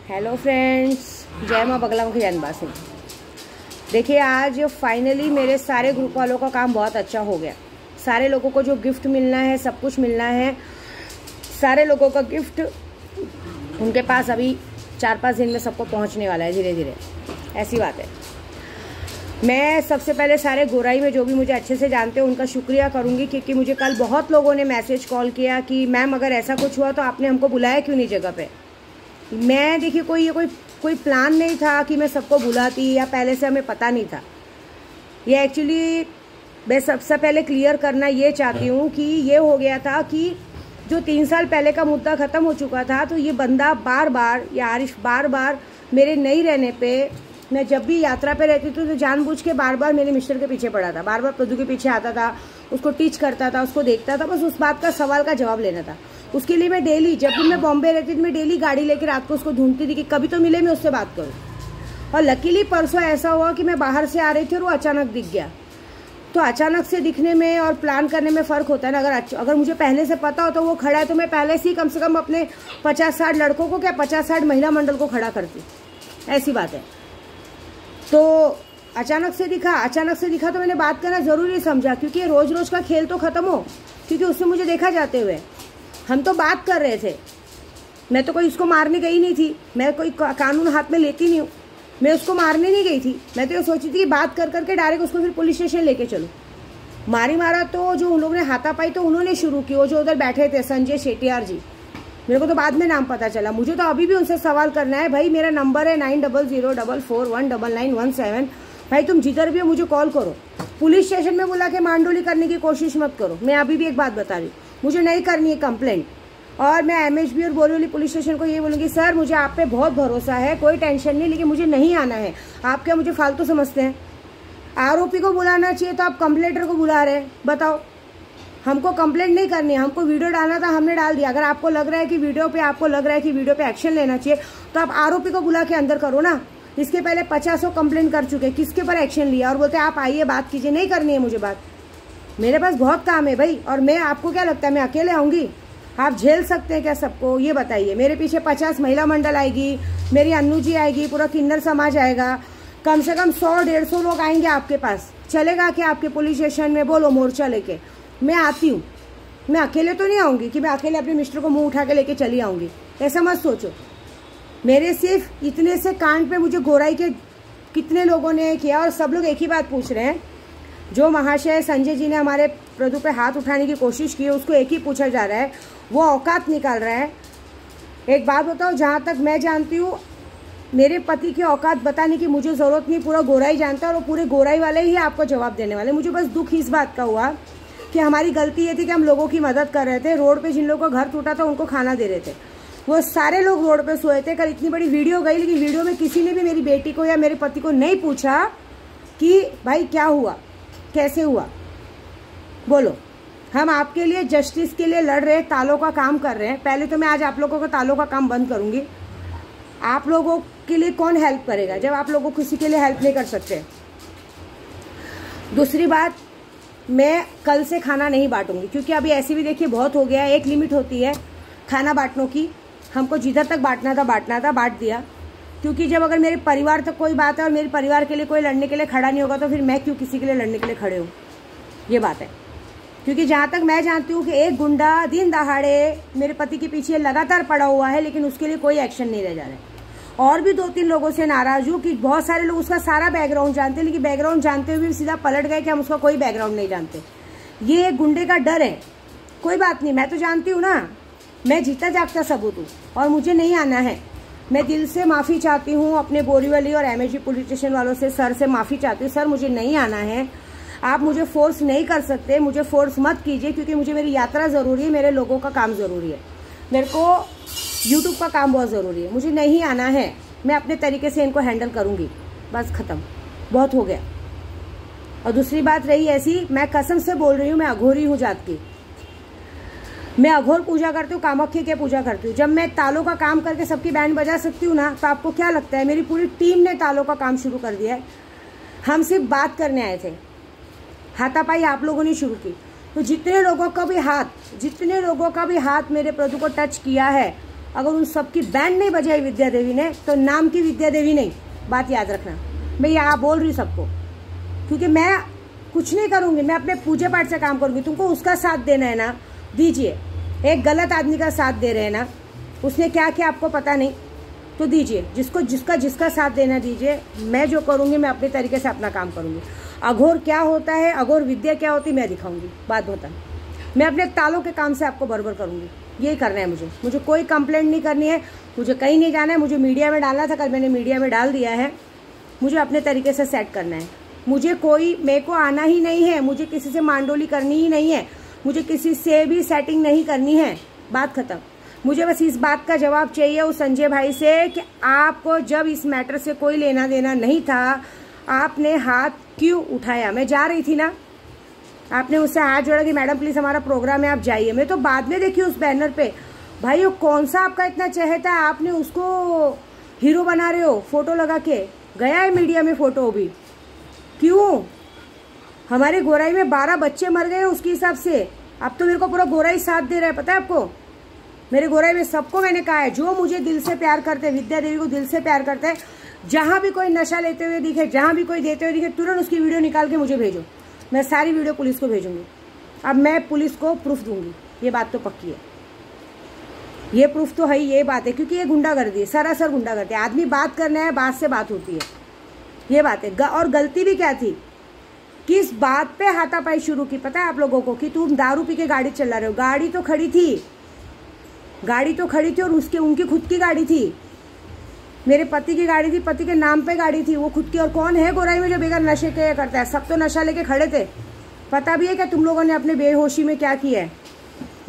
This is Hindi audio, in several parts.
हेलो फ्रेंड्स, जय माँ बगला मुखी जनवासी। देखिए, आज फाइनली मेरे सारे ग्रुप वालों का काम बहुत अच्छा हो गया। सारे लोगों को जो गिफ्ट मिलना है, सब कुछ मिलना है। सारे लोगों का गिफ्ट उनके पास अभी 4-5 दिन में सबको पहुंचने वाला है, धीरे धीरे। ऐसी बात है। मैं सबसे पहले सारे गोराई में जो भी मुझे अच्छे से जानते हैं उनका शुक्रिया करूंगी, क्योंकि मुझे कल बहुत लोगों ने मैसेज कॉल किया कि मैम अगर ऐसा कुछ हुआ तो आपने हमको बुलाया क्यों नहीं जगह पे। मैं देखिए कोई प्लान नहीं था कि मैं सबको बुलाती, या पहले से हमें पता नहीं था। ये एक्चुअली मैं सबसे पहले क्लियर करना ये चाहती हूँ कि ये हो गया था कि जो 3 साल पहले का मुद्दा ख़त्म हो चुका था, तो ये बंदा बार बार, या आरिश बार बार मेरे नहीं रहने पे, मैं जब भी यात्रा पे रहती थी तो जानबूझ के बार बार मेरे मिस्टर के पीछे पड़ा था, बार बार प्रदू के पीछे आता था, उसको टीच करता था, उसको देखता था, बस उस बात का सवाल का जवाब लेना था। उसके लिए मैं डेली, जब भी मैं बॉम्बे रहती थी, मैं डेली गाड़ी लेकर रात को उसको ढूंढती थी कि कभी तो मिले, मैं उससे बात करूँ। और लकीली परसों ऐसा हुआ कि मैं बाहर से आ रही थी और वो अचानक दिख गया। तो अचानक से दिखने में और प्लान करने में फ़र्क होता है ना। अगर मुझे पहले से पता हो तो वो खड़ा है, तो मैं पहले से ही कम से कम अपने 50-60 लड़कों को, क्या 50-60 महिला मंडल को खड़ा करती। ऐसी बात है। तो अचानक से दिखा तो मैंने बात करना ज़रूरी समझा, क्योंकि ये रोज़ रोज़ का खेल तो ख़त्म हो। क्योंकि उससे मुझे देखा जाते हुए, हम तो बात कर रहे थे। मैं तो कोई उसको मारने गई नहीं थी, मैं कोई कानून हाथ में लेती नहीं हूँ। मैं उसको मारने नहीं गई थी, मैं तो ये सोची थी कि बात कर करके डायरेक्ट उसको फिर पुलिस स्टेशन लेके चलो। मारा तो जो उन लोगों ने हाथापाई तो उन्होंने शुरू की, वो जो उधर बैठे थे संजय शेटियार जी। मेरे को तो बाद में नाम पता चला। मुझे तो अभी भी उनसे सवाल करना है, भाई मेरा नंबर है 9004419917। भाई तुम जिधर भी हो मुझे कॉल करो। पुलिस स्टेशन में बुला के मांडोली करने की कोशिश मत करो। मैं अभी भी एक बात बता रही हूँ, मुझे नहीं करनी है कंप्लेंट। और मैं एमएचबी और बोरीवली पुलिस स्टेशन को ये बोलूँगी, सर मुझे आप पे बहुत भरोसा है, कोई टेंशन नहीं, लेकिन मुझे नहीं आना है। आप क्या मुझे फालतू समझते हैं? आरोपी को बुलाना चाहिए तो आप कंप्लेंटर को बुला रहे हैं। बताओ, हमको कंप्लेंट नहीं करनी है, हमको वीडियो डालना था, हमने डाल दिया। अगर आपको लग रहा है कि वीडियो पे एक्शन लेना चाहिए, तो आप आरोपी को बुला के अंदर करो ना। इसके पहले 50 कंप्लेंट कर चुके, किसके पर एक्शन लिया? और बोलते आप आइए बात कीजिए। नहीं करनी है मुझे बात, मेरे पास बहुत काम है भाई। और मैं, आपको क्या लगता है मैं अकेले आऊँगी? आप झेल सकते हैं क्या सबको? ये बताइए। मेरे पीछे 50 महिला मंडल आएगी, मेरी अन्नू जी आएगी, पूरा किन्नर समाज आएगा, कम से कम 100-150 लोग आएंगे आपके पास। चलेगा क्या आपके पुलिस स्टेशन में? बोलो, मोर्चा लेके मैं आती हूँ। मैं अकेले तो नहीं आऊँगी कि मैं अकेले अपने मिस्टर को मुंह उठा के लेके चली आऊँगी, ऐसा मत सोचो। मेरे सिर्फ इतने से कांड पे मुझे गोराई के कितने लोगों ने किया, और सब लोग एक ही बात पूछ रहे हैं। जो महाशय संजय जी ने हमारे प्रदू पे हाथ उठाने की कोशिश की है, उसको एक ही पूछा जा रहा है, वो औकात निकाल रहा है। एक बात बताओ, जहाँ तक मैं जानती हूँ, मेरे पति की औकात बताने की मुझे ज़रूरत नहीं, पूरा गोराई जानता है, और वो पूरे गोराई वाले ही आपको जवाब देने वाले। मुझे बस दुख इस बात का हुआ कि हमारी गलती ये थी कि हम लोगों की मदद कर रहे थे। रोड पे जिन लोगों का घर टूटा था उनको खाना दे रहे थे, वो सारे लोग रोड पे सोए थे। कल इतनी बड़ी वीडियो गई, लेकिन वीडियो में किसी ने भी मेरी बेटी को या मेरे पति को नहीं पूछा कि भाई क्या हुआ, कैसे हुआ। बोलो, हम आपके लिए, जस्टिस के लिए लड़ रहे हैं, तालों का काम कर रहे हैं। पहले तो मैं आज आप लोगों का तालों का काम बंद करूंगी। आप लोगों के लिए कौन हेल्प करेगा जब आप लोगों किसी के लिए हेल्प नहीं कर सकते? दूसरी बात, मैं कल से खाना नहीं बांटूंगी, क्योंकि अभी ऐसे भी देखिए बहुत हो गया है। एक लिमिट होती है खाना बांटनों की। हमको जिधर तक बांटना था बांट दिया। क्योंकि जब अगर मेरे परिवार तक कोई बात है और मेरे परिवार के लिए कोई लड़ने के लिए खड़ा नहीं होगा, तो फिर मैं क्यों किसी के लिए लड़ने के लिए खड़े हूँ? ये बात है। क्योंकि जहाँ तक मैं जानती हूँ कि एक गुंडा दिन दहाड़े मेरे पति के पीछे लगातार पड़ा हुआ है, लेकिन उसके लिए कोई एक्शन नहीं ले जा रहा है। और भी 2-3 लोगों से नाराज हूँ कि बहुत सारे लोग उसका सारा बैकग्राउंड जानते हैं, लेकिन बैकग्राउंड जानते हुए भी सीधा पलट गए कि हम उसका कोई बैकग्राउंड नहीं जानते। ये एक गुंडे का डर है। कोई बात नहीं, मैं तो जानती हूँ ना, मैं जीता जागता सबूत हूँ, और मुझे नहीं आना है। मैं दिल से माफ़ी चाहती हूँ अपने बोरीवली और एमएचबी पुलिस स्टेशन वालों से। सर से माफ़ी चाहती हूँ, सर मुझे नहीं आना है। आप मुझे फोर्स नहीं कर सकते, मुझे फोर्स मत कीजिए, क्योंकि मुझे मेरी यात्रा ज़रूरी है, मेरे लोगों का काम ज़रूरी है, मेरे को यूट्यूब का काम बहुत ज़रूरी है। मुझे नहीं आना है, मैं अपने तरीके से इनको हैंडल करूँगी, बस ख़त्म, बहुत हो गया। और दूसरी बात रही ऐसी, मैं कसम से बोल रही हूँ, मैं अघोरी हूँ जात की। मैं अघोर पूजा करती हूँ, कामाख्या की पूजा करती हूँ। जब मैं तालों का काम करके सबकी बैंड बजा सकती हूँ ना, तो आपको क्या लगता है मेरी पूरी टीम ने तालों का काम शुरू कर दिया है। हम सिर्फ बात करने आए थे, हाथापाई आप लोगों ने शुरू की। तो जितने लोगों का भी हाथ मेरे प्रभु को टच किया है, अगर उन सब की बैंड नहीं बजाई विद्या देवी ने तो नाम की विद्या देवी नहीं, बात याद रखना। मैं यहाँ बोल रही हूँ सबको, क्योंकि मैं कुछ नहीं करूँगी, मैं अपने पूजा पाठ से काम करूँगी। तुमको उसका साथ देना है ना, दीजिए। एक गलत आदमी का साथ दे रहे हैं ना, उसने क्या किया आपको पता नहीं, तो दीजिए। जिसका साथ देना दीजिए। मैं जो करूँगी मैं अपने तरीके से अपना काम करूँगी। अघोर क्या होता है, अघोर विद्या क्या होती है, मैं दिखाऊंगी, बात होता है। मैं अपने तालों के काम से आपको बराबर करूँगी, यही करना है मुझे कोई कंप्लेंट नहीं करनी है, मुझे कहीं नहीं जाना है। मुझे मीडिया में डालना था, कल मैंने मीडिया में डाल दिया है। मुझे अपने तरीके से सेट करना है। मेरे को आना ही नहीं है, मुझे किसी से मांडोली करनी ही नहीं है, मुझे किसी से भी सेटिंग नहीं करनी है, बात खत्म। मुझे बस इस बात का जवाब चाहिए उस संजय भाई से कि आपको जब इस मैटर से कोई लेना देना नहीं था, आपने हाथ क्यों उठाया? मैं जा रही थी ना, आपने उससे हाथ जोड़ा कि मैडम प्लीज हमारा प्रोग्राम है, आप जाइए। मैं तो बाद में देखी उस बैनर पे, भाई वो कौन सा आपका इतना चहेता है, आपने उसको हीरो बना रहे हो फोटो लगा के। गया है मीडिया में फोटो भी, क्यों? हमारे गोराई में 12 बच्चे मर गए उसके हिसाब से। अब तो मेरे को पूरा गोराई साथ दे रहा है, पता है आपको? मेरे गोराई में सबको मैंने कहा है, जो मुझे दिल से प्यार करते हैं, विद्या देवी को दिल से प्यार करते हैं, जहां भी कोई नशा लेते हुए दिखे, जहां भी कोई देते हुए दिखे, तुरंत उसकी वीडियो निकाल के मुझे भेजो। मैं सारी वीडियो पुलिस को भेजूंगी। अब मैं पुलिस को प्रूफ दूंगी, ये बात तो पक्की है, ये प्रूफ तो है ही, ये बात है। क्योंकि ये गुंडागर्दी है, सरासर गुंडागर्दी है। आदमी बात करना है, बात से बात होती है, ये बात है। और गलती भी क्या थी, किस बात पे हाथापाई शुरू की पता है आप लोगों को? कि तुम दारू पी के गाड़ी चला रहे हो। गाड़ी तो खड़ी थी और उनकी खुद की गाड़ी थी, मेरे पति की गाड़ी थी, पति के नाम पे गाड़ी थी, वो खुद की। और कौन है गोराई में जो बेकार नशे के करता है? सब तो नशा लेके खड़े थे। पता भी है क्या तुम लोगों ने अपने बेहोशी में क्या किया है?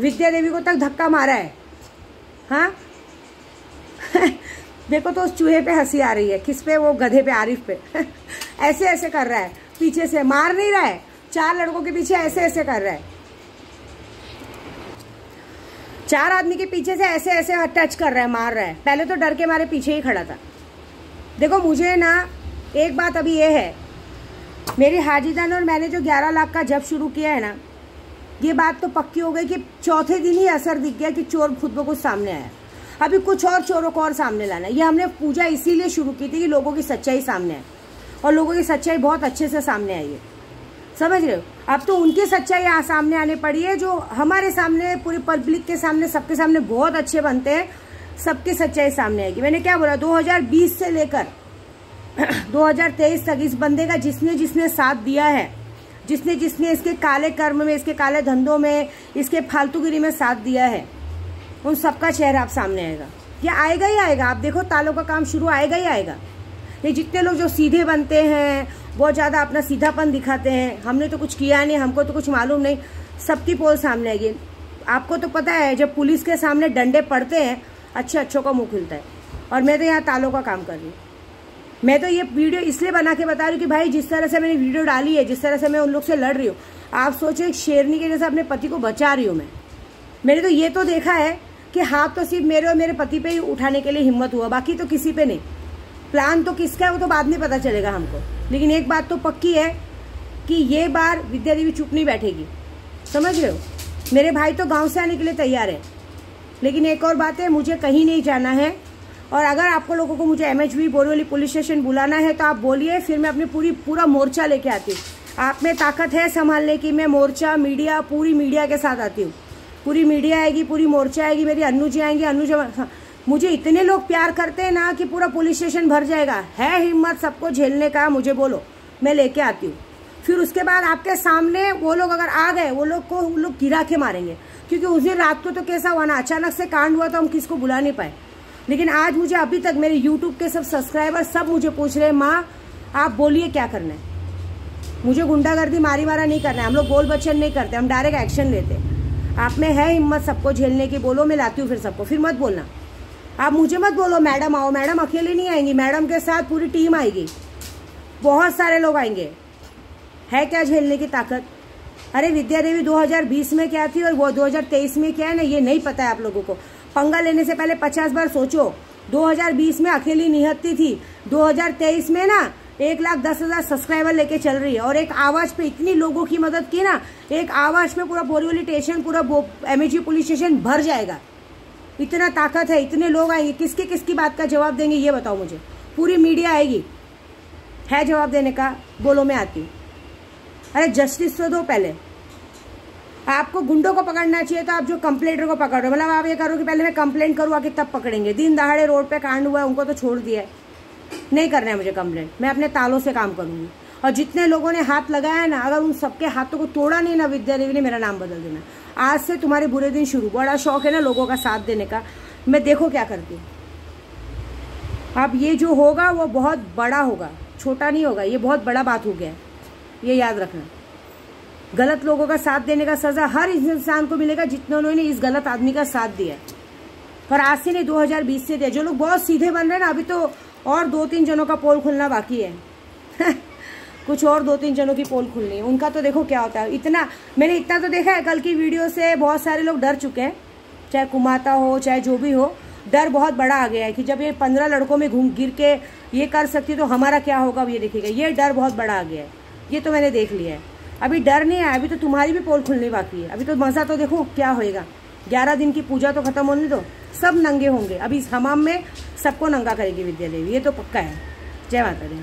विद्या देवी को तक धक्का मारा है, हाँ? देखो तो उस चूहे पे हंसी आ रही है, किस पे? वो गधे पे, आरिफ पे। ऐसे ऐसे कर रहा है पीछे से, मार नहीं रहा है, 4 लड़कों के पीछे ऐसे ऐसे कर रहा है, 4 आदमी के पीछे से ऐसे ऐसे टच कर रहा है, मार रहा है। पहले तो डर के मारे पीछे ही खड़ा था। देखो मुझे ना एक बात अभी ये है, मेरी हाजीजान और मैंने जो 11 लाख का जब शुरू किया है ना, ये बात तो पक्की हो गई कि चौथे दिन ही असर दिख गया कि चोर खुद ब खुद सामने आया। अभी कुछ और चोरों को और सामने लाना है। ये हमने पूजा इसीलिए शुरू की थी कि लोगों की सच्चाई सामने आए, और लोगों की सच्चाई बहुत अच्छे से सामने आई है, समझ रहे हो? अब तो उनकी सच्चाई यहाँ सामने आने पड़ी है, जो हमारे सामने, पूरी पब्लिक के सामने, सबके सामने बहुत अच्छे बनते हैं, सबकी सच्चाई सामने आएगी। मैंने क्या बोला, 2020 से लेकर 2023 तक इस बंदे का जिसने साथ दिया है, जिसने इसके काले कर्म में, इसके काले धंधों में, इसके फालतूगिरी में साथ दिया है, उन सबका चेहरा आप सामने आएगा। ये आएगा ही आएगा, आप देखो तालों का काम शुरू आएगा ही आएगा। ये जितने लोग जो सीधे बनते हैं, बहुत ज़्यादा अपना सीधापन दिखाते हैं, हमने तो कुछ किया नहीं, हमको तो कुछ मालूम नहीं, सबकी पोल सामने आएगी। आपको तो पता है जब पुलिस के सामने डंडे पड़ते हैं, अच्छों का मुंह खुलता है। और मैं तो यहाँ तालों का काम कर रही हूँ। मैं तो ये वीडियो इसलिए बना के बता रही हूँ कि भाई जिस तरह से मैंने वीडियो डाली है, जिस तरह से मैं उन लोग से लड़ रही हूँ, आप सोचो एक शेरनी के जैसे अपने पति को बचा रही हूँ मैंने तो ये तो देखा है कि हाथ तो सिर्फ मेरे और मेरे पति पे ही उठाने के लिए हिम्मत हुआ, बाकी तो किसी पे नहीं। प्लान तो किसका है वो तो बाद में पता चलेगा हमको, लेकिन एक बात तो पक्की है कि ये बार विद्या देवी चुप नहीं बैठेगी, समझ रहे हो? मेरे भाई तो गांव से आने के लिए तैयार है, लेकिन एक और बात है, मुझे कहीं नहीं जाना है। और अगर आपको लोगों को मुझे MHB बोरीवली पुलिस स्टेशन बुलाना है तो आप बोलिए, फिर मैं अपनी पूरा मोर्चा लेके आती हूँ। आप में ताकत है संभालने की, मैं मोर्चा, मीडिया, पूरी मीडिया के साथ आती हूँ। पूरी मीडिया आएगी, पूरी मोर्चा आएगी, मेरी अन्नू जी आएंगी, हाँ, मुझे इतने लोग प्यार करते हैं ना कि पूरा पुलिस स्टेशन भर जाएगा। है हिम्मत सबको झेलने का, मुझे बोलो, मैं लेके आती हूँ। फिर उसके बाद आपके सामने वो लोग अगर आ गए, वो लोग गिरा के मारेंगे, क्योंकि उस दिन रात को तो कैसा हुआ ना, अचानक से कांड हुआ तो हम किसको बुला नहीं पाए। लेकिन आज मुझे अभी तक मेरे यूट्यूब के सब सब्सक्राइबर सब मुझे पूछ रहे हैं, माँ आप बोलिए क्या करना है। मुझे गुंडागर्दी मारी मारा नहीं करना है, हम लोग बोल बच्चन नहीं करते, हम डायरेक्ट एक्शन लेते हैं। आप में है हिम्मत सबको झेलने की, बोलो, मैं लाती हूँ फिर सबको। फिर मत बोलना, आप मुझे मत बोलो मैडम आओ, मैडम अकेले नहीं आएंगी, मैडम के साथ पूरी टीम आएगी, बहुत सारे लोग आएंगे। है क्या झेलने की ताकत? अरे विद्या देवी 2020 में क्या थी और वो 2023 में क्या है ना, ये नहीं पता है आप लोगों को। पंगा लेने से पहले 50 बार सोचो। 2020 में अकेली निहत्ती थी, 2023 में ना 1,10,000 सब्सक्राइबर लेके चल रही है, और एक आवाज पे इतनी लोगों की मदद की ना, एक आवाज पे पूरा बोरीवली स्टेशन, पूरा MHB पुलिस स्टेशन भर जाएगा। इतना ताकत है, इतने लोग आएंगे, किसकी किसकी बात का जवाब देंगे ये बताओ मुझे। पूरी मीडिया आएगी, है जवाब देने का? बोलो मैं आती हूँ। अरे जस्टिस तो दो पहले। आपको गुंडों को पकड़ना चाहिए तो आप जो कंप्लेंटर को पकड़ रहे हो, मतलब आप ये करो कि पहले मैं कंप्लेंट करूँ आके तब पकड़ेंगे। दिन दहाड़े रोड पे कांड हुआ है, उनको तो छोड़ दिया है, नहीं करना है मुझे कंप्लेंट, मैं अपने तालों से काम करूँगी। और जितने लोगों ने हाथ लगाया ना, अगर उन सबके हाथों को तोड़ा नहीं ना विद्या देवी ने, मेरा नाम बदल देना। आज से तुम्हारे बुरे दिन शुरू। बड़ा शौक है ना लोगों का साथ देने का, मैं देखो क्या करती हूँ। अब ये जो होगा वो बहुत बड़ा होगा, छोटा नहीं होगा, ये बहुत बड़ा बात हो गया है, ये याद रखना। गलत लोगों का साथ देने का सजा हर इंसान को मिलेगा जितने ने इस गलत आदमी का साथ दिया है। पर आज से नहीं, 2020 से दिया। जो लोग बहुत सीधे बन रहे हैं ना, अभी तो और 2-3 जनों का पोल खुलना बाकी है कुछ और 2-3 जनों की पोल खुलनी है, उनका तो देखो क्या होता है। इतना मैंने इतना तो देखा है, कल की वीडियो से बहुत सारे लोग डर चुके हैं, चाहे कुमाता हो चाहे जो भी हो। डर बहुत बड़ा आ गया है कि जब ये 15 लड़कों में घूम गिर के ये कर सकती तो हमारा क्या होगा, अब ये देखिएगा। ये डर बहुत बड़ा आ गया है, ये तो मैंने देख लिया है। अभी डर नहीं है, अभी तो तुम्हारी भी पोल खुलनी बाकी है। अभी तो मज़ा तो देखो क्या होएगा। 11 दिन की पूजा तो खत्म होने दो, सब नंगे होंगे। अभी इस हमाम में सबको नंगा करेगी विद्या देवी, ये तो पक्का है। जय माता दी।